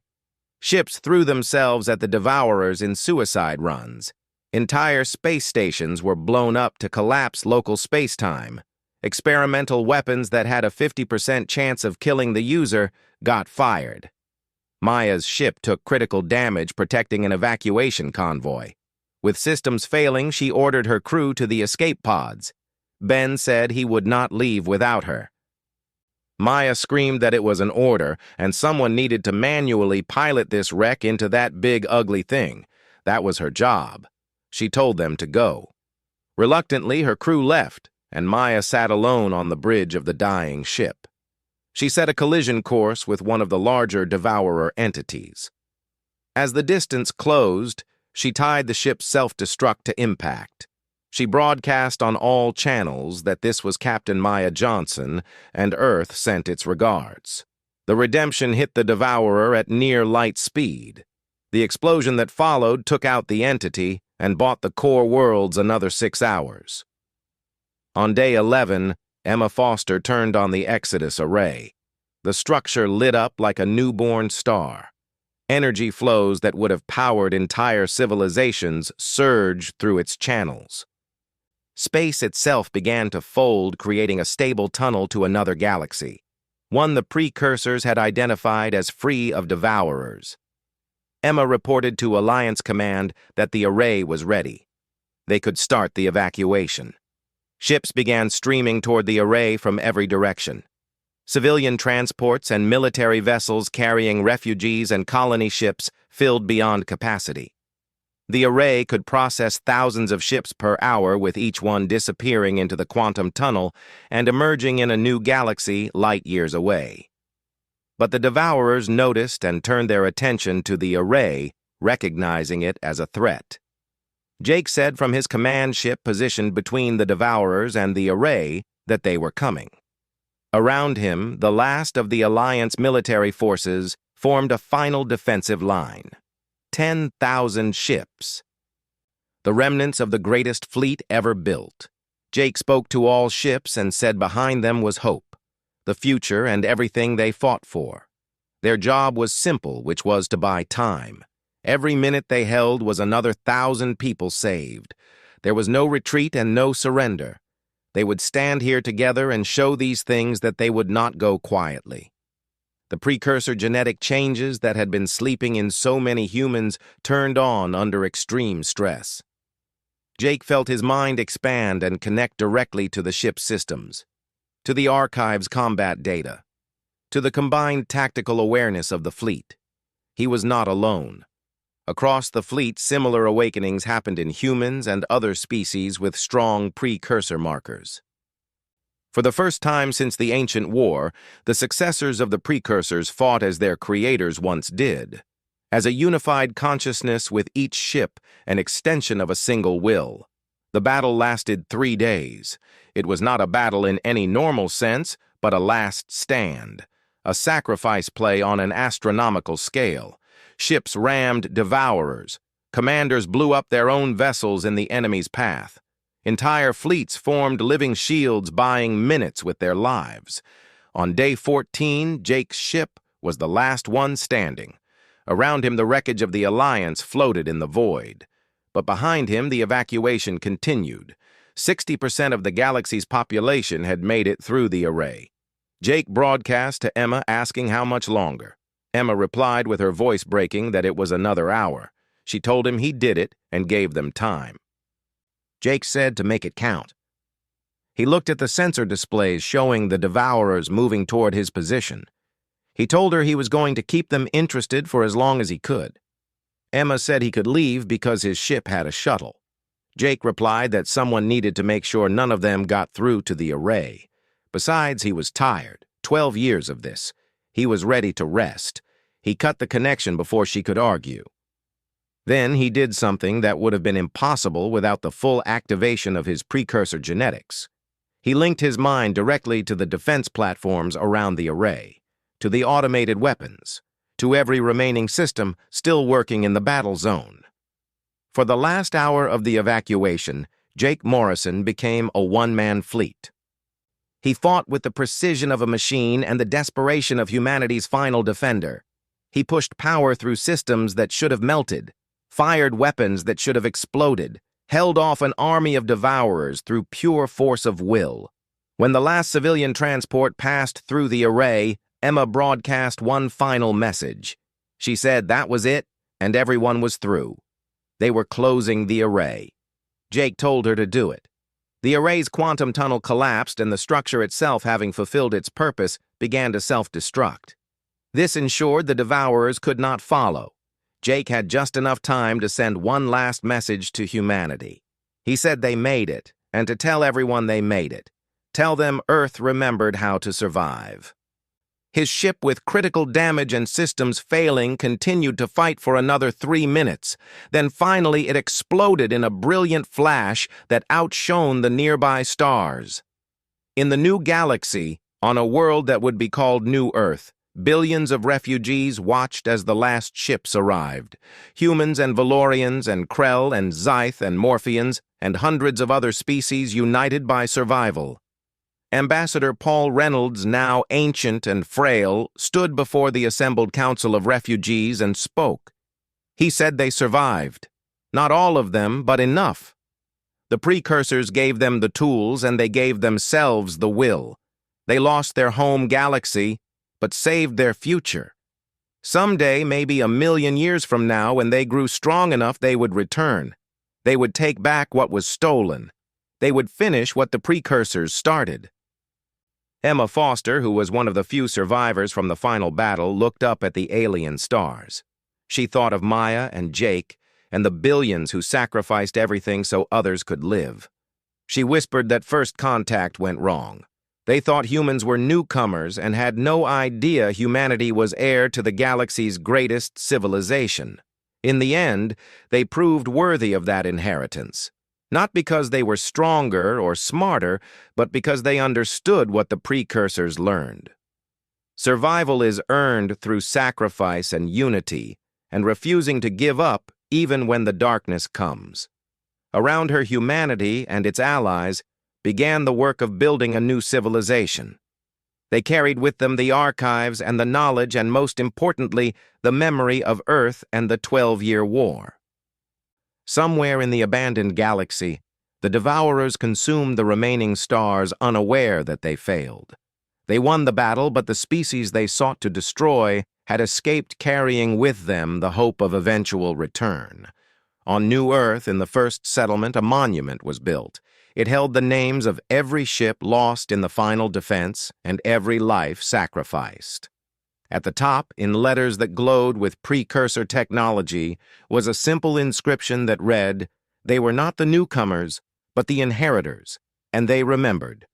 Ships threw themselves at the Devourers in suicide runs. Entire space stations were blown up to collapse local space-time. Experimental weapons that had a 50% chance of killing the user got fired. Maya's ship took critical damage protecting an evacuation convoy. With systems failing, she ordered her crew to the escape pods. Ben said he would not leave without her. Maya screamed that it was an order, and someone needed to manually pilot this wreck into that big, ugly thing. That was her job. She told them to go. Reluctantly, her crew left, and Maya sat alone on the bridge of the dying ship. She set a collision course with one of the larger Devourer entities. As the distance closed, she tied the ship's self-destruct to impact. She broadcast on all channels that this was Captain Maya Johnson, and Earth sent its regards. The Redemption hit the Devourer at near light speed. The explosion that followed took out the entity and bought the core worlds another 6 hours. On day 11, Emma Foster turned on the Exodus array. The structure lit up like a newborn star. Energy flows that would have powered entire civilizations surged through its channels. Space itself began to fold, creating a stable tunnel to another galaxy, one the precursors had identified as free of Devourers. Emma reported to Alliance Command that the array was ready. They could start the evacuation. Ships began streaming toward the array from every direction. Civilian transports and military vessels carrying refugees and colony ships filled beyond capacity. The array could process thousands of ships per hour, with each one disappearing into the quantum tunnel and emerging in a new galaxy light years away. But the Devourers noticed and turned their attention to the array, recognizing it as a threat. Jake said from his command ship positioned between the Devourers and the array that they were coming. Around him, the last of the Alliance military forces formed a final defensive line. 10,000 ships. The remnants of the greatest fleet ever built. Jake spoke to all ships and said behind them was hope, the future and everything they fought for. Their job was simple, which was to buy time. Every minute they held was another 1,000 people saved. There was no retreat and no surrender. They would stand here together and show these things that they would not go quietly. The precursor genetic changes that had been sleeping in so many humans turned on under extreme stress. Jake felt his mind expand and connect directly to the ship's systems, to the archive's combat data, to the combined tactical awareness of the fleet. He was not alone. Across the fleet, similar awakenings happened in humans and other species with strong precursor markers. For the first time since the ancient war, the successors of the precursors fought as their creators once did, as a unified consciousness with each ship an extension of a single will. The battle lasted 3 days. It was not a battle in any normal sense, but a last stand, a sacrifice play on an astronomical scale. Ships rammed Devourers. Commanders blew up their own vessels in the enemy's path. Entire fleets formed living shields, buying minutes with their lives. On day 14, Jake's ship was the last one standing. Around him, the wreckage of the Alliance floated in the void. But behind him, the evacuation continued. 60% of the galaxy's population had made it through the array. Jake broadcast to Emma asking how much longer. Emma replied with her voice breaking that it was another hour. She told him he did it and gave them time. Jake said to make it count. He looked at the sensor displays showing the Devourers moving toward his position. He told her he was going to keep them interested for as long as he could. Emma said he could leave because his ship had a shuttle. Jake replied that someone needed to make sure none of them got through to the array. Besides, he was tired. 12 years of this. He was ready to rest. He cut the connection before she could argue. Then he did something that would have been impossible without the full activation of his precursor genetics. He linked his mind directly to the defense platforms around the array, to the automated weapons, to every remaining system still working in the battle zone. For the last hour of the evacuation, Jake Morrison became a one-man fleet. He fought with the precision of a machine and the desperation of humanity's final defender. He pushed power through systems that should have melted, fired weapons that should have exploded, held off an army of devourers through pure force of will. When the last civilian transport passed through the array, Emma broadcast one final message. She said that was it, and everyone was through. They were closing the array. Jake told her to do it. The array's quantum tunnel collapsed, and the structure itself, having fulfilled its purpose, began to self-destruct. This ensured the Devourers could not follow. Jake had just enough time to send one last message to humanity. He said they made it, and to tell everyone they made it. Tell them Earth remembered how to survive. His ship, with critical damage and systems failing, continued to fight for another 3 minutes. Then finally it exploded in a brilliant flash that outshone the nearby stars. In the new galaxy, on a world that would be called New Earth, billions of refugees watched as the last ships arrived. Humans and Valorians and Krell and Zyth and Morphians and hundreds of other species united by survival. Ambassador Paul Reynolds, now ancient and frail, stood before the assembled council of refugees and spoke. He said they survived. Not all of them, but enough. The precursors gave them the tools, and they gave themselves the will. They lost their home galaxy, but saved their future. Someday, maybe 1,000,000 years from now, when they grew strong enough, they would return. They would take back what was stolen. They would finish what the precursors started. Emma Foster, who was one of the few survivors from the final battle, looked up at the alien stars. She thought of Maya and Jake and the billions who sacrificed everything so others could live. She whispered that first contact went wrong. They thought humans were newcomers and had no idea humanity was heir to the galaxy's greatest civilization. In the end, they proved worthy of that inheritance. Not because they were stronger or smarter, but because they understood what the precursors learned. Survival is earned through sacrifice and unity, and refusing to give up even when the darkness comes. Around her, humanity and its allies began the work of building a new civilization. They carried with them the archives and the knowledge and, most importantly, the memory of Earth and the 12-year war. Somewhere in the abandoned galaxy, the Devourers consumed the remaining stars unaware that they failed. They won the battle, but the species they sought to destroy had escaped, carrying with them the hope of eventual return. On New Earth, in the first settlement, a monument was built. It held the names of every ship lost in the final defense and every life sacrificed. At the top, in letters that glowed with precursor technology, was a simple inscription that read, "They were not the newcomers, but the inheritors, and they remembered."